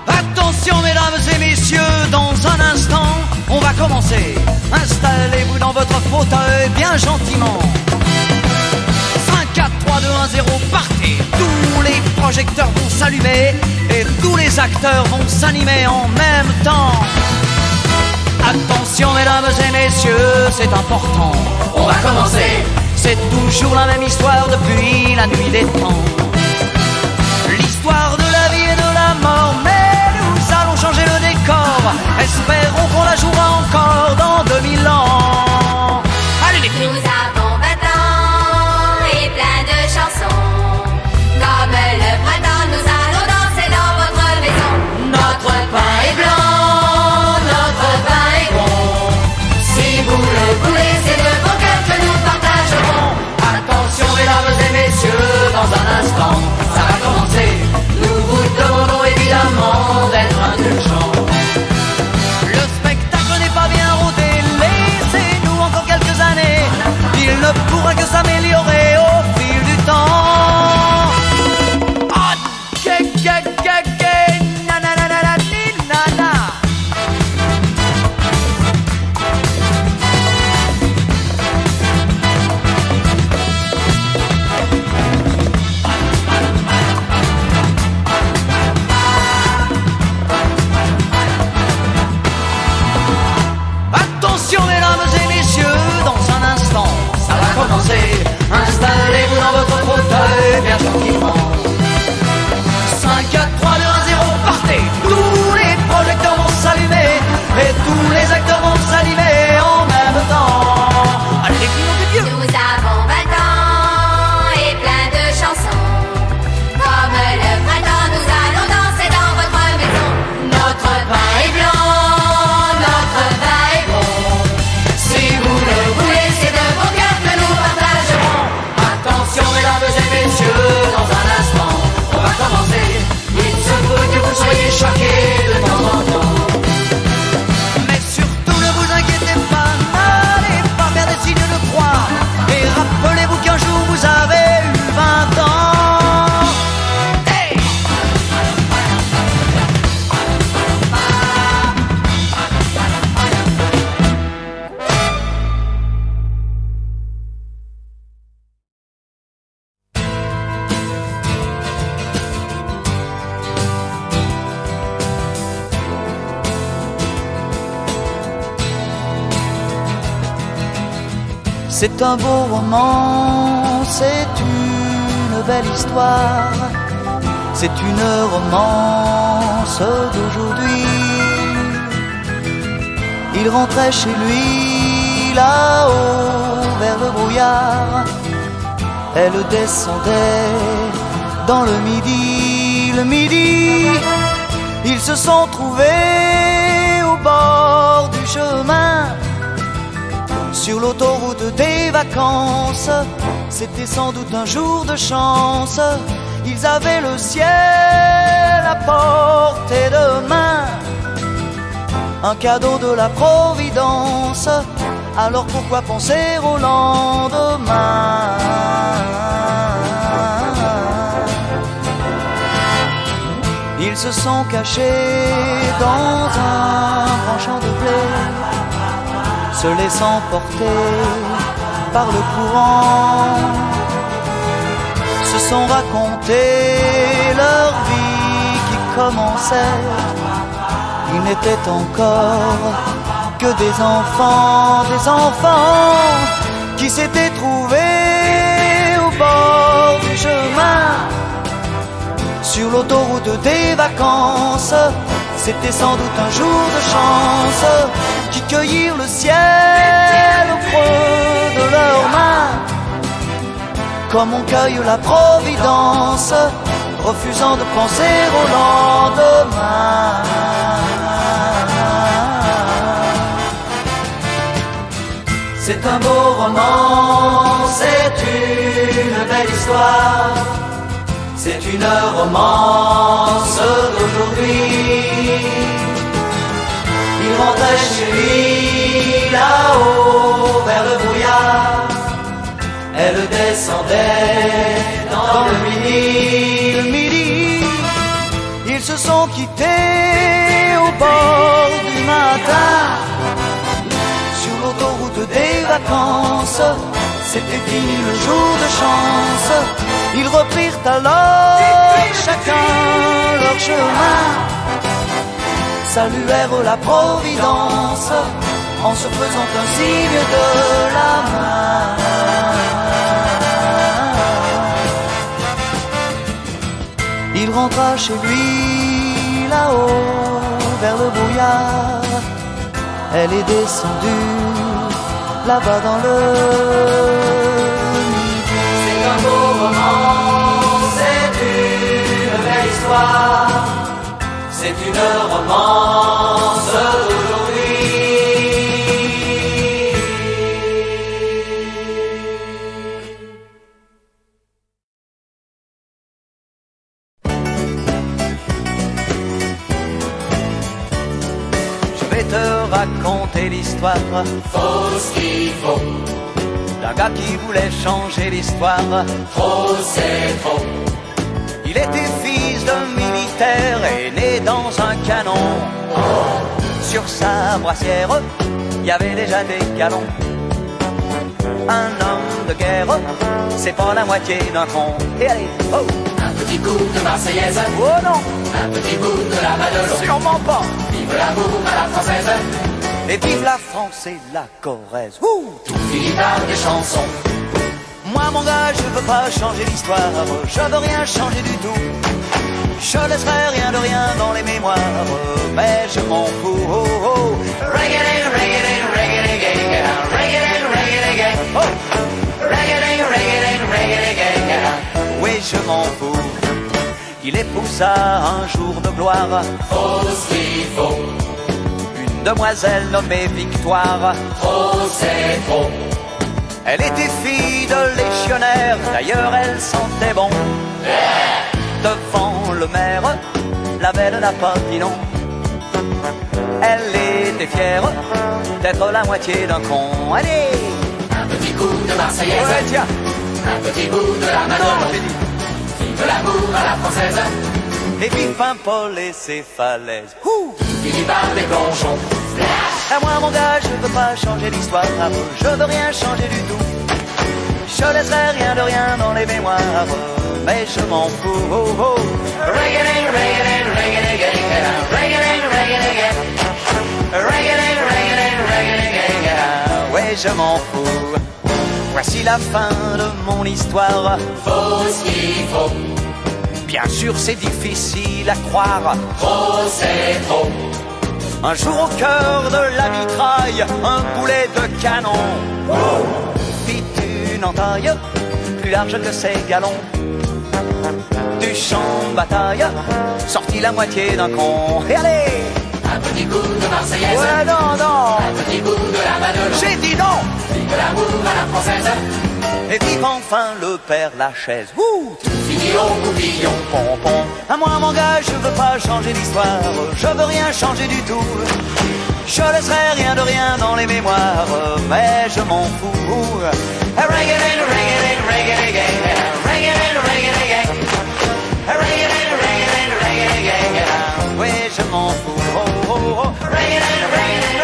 Attention mesdames et messieurs, dans un instant, on va commencer. Installez-vous dans votre fauteuil bien gentiment. 5, 4, 3, 2, 1, 0, partez. Tous les projecteurs vont s'allumer et tous les acteurs vont s'animer en même temps. Attention mesdames et messieurs, c'est important. On va commencer. C'est toujours la même histoire depuis la nuit des temps. L'histoire de la vie et de la mort, mais nous allons changer le décor. Espérons qu'on la jouera encore dans 2000 ans. Allez les filles. Nous avons 20 ans et plein de chansons. Comme le printemps, nous allons danser dans votre maison. Notre pain est blanc, notre vin est bon. Si vous le voulez, c'est de vos cœurs que nous partagerons. Attention mesdames et messieurs, dans un instant, ça va commencer. Nous vous demandons évidemment d'être indulgents. Le spectacle n'est pas bien rodé, laissez-nous encore quelques années. Il ne pourra que s'améliorer au fil du temps. Ah, na na na na na na na. Attention mesdames et messieurs, dans un instant, ça va commencer. Installez-vous dans votre fauteuil bien gentiment. 5, 4, 3, 2, 1, 0, partez. Tous les projecteurs vont s'allumer et tous les acteurs vont s'animer en même temps. Allez les filles, nom de Dieu. Nous avons 20 ans et plein de chansons. Comme le printemps, nous allons danser dans votre maison. Notre pain est blanc, notre vin est bon. Si vous le voulez, c'est de vos cœurs que nous partagerons. Attention mesdames et messieurs, dans un instant, on va commencer. Il se peut que vous soyez choqués de temps en temps. Mais surtout ne vous inquiétez pas, n'allez pas faire des signes de croix. Et rappelez-vous qu'un jour vous avez eu 20 ans. Hey! C'est un beau roman, c'est une belle histoire, c'est une romance d'aujourd'hui. Il rentrait chez lui là-haut vers le brouillard, elle descendait dans le midi, ils se sont trouvés au bord du chemin. Sur l'autoroute des vacances, c'était sans doute un jour de chance. Ils avaient le ciel à portée de main, un cadeau de la Providence. Alors pourquoi penser au lendemain? Ils se sont cachés dans un grand champ de blé, se laissant porter par le courant, se sont raconté leur vie qui commençait. Ils n'étaient encore que des enfants qui s'étaient trouvés au bord du chemin. Sur l'autoroute des vacances, c'était sans doute un jour de chance, qui cueillirent le ciel au creux de leurs mains, comme on cueille la Providence, refusant de penser au lendemain. C'est un beau roman, c'est c'est une romance d'aujourd'hui. Il rentrait chez lui là-haut vers le brouillard. Elle descendait dans le midi. Ils se sont quittés au bord du matin. Sur l'autoroute des vacances, c'était fini le jour de chance. Ils reprirent alors chacun leur chemin, saluèrent la Providence en se faisant un signe de la main. Il rentra chez lui là-haut vers le brouillard. Elle est descendue là-bas dans le midi. C'est un beau roman, c'est une belle histoire. C'est une romance d'aujourd'hui. Je vais te raconter l'histoire, Faux ce qu'il faut, d'un gars qui voulait changer l'histoire. trop c'est trop. Il était fils de militaire et né dans un canon. Sur sa brassière, il y avait déjà des galons. Un homme de guerre, c'est pas la moitié d'un con. Et allez, oh, Un petit coup de Marseillaise, oh non, un petit bout de la Madelon. sûrement pas. Vive l'amour à la française, Et vive la France et la Corrèze. Ouh. tout finit par des chansons. Moi mon gars, je veux pas changer l'histoire, je veux rien changer du tout. Je laisserai rien de rien dans les mémoires, mais je m'en fous. Oh, oh. Reggae-ding, reggae-ding, reggae-ding, reggae-ding, reggae-ding, Oh. reggae-ding, reggae-ding, reggae-ding. Oui, je m'en fous. Il épousa un jour de gloire Faux ce qu'il faut, une demoiselle nommée Victoire. trop c'est trop. Elle était fille de légionnaire, d'ailleurs elle sentait bon. Devant le maire, la belle n'a pas dit non. Elle était fière d'être la moitié d'un con. Allez, Un petit coup de Marseillaise, ouais, tiens, un petit bout de la non, Madelon. j'ai dit. Vive l'amour à la française, Et vive Paimpol et ses falaises. Ouh. finit par des plongeons. À moi mon gars, je veux pas changer l'histoire, je veux rien changer du tout. Je laisserai rien de rien dans les mémoires, mais je m'en fous. Oh, oh. Reggae-ding, reggae-ding, reggae-ding, reggae-ding, reggae-ding, reggae-ding, reggae-ding, reggae-ding. Ouais, je m'en fous. Voici la fin de mon histoire. Faux ce qu'il faut, Bien sûr, c'est difficile à croire. trop c'est trop. Un jour au cœur de la mitraille, un boulet de canon fit une entaille plus large que ses galons. Du champ de bataille sortit la moitié d'un con. Et allez, Un petit coup de Marseillaise, ouais, non, non, un petit bout de la Madelon. j'ai dit non. Vive l'amour à la française, Et vive enfin le Père Lachaise. Ouh. fini au coupillon. Pompon. À moi mon gars, je veux pas changer l'histoire, je veux rien changer du tout. Je laisserai rien de rien dans les mémoires, mais je m'en fous. Reggae-ding, reggae-ding, reggae-ding, reggae-ding, reggae-ding, reggae-ding, reggae-ding, reggae-ding. Oui, je m'en fous. Oh, oh, oh. Reggae-ding, reggae-ding.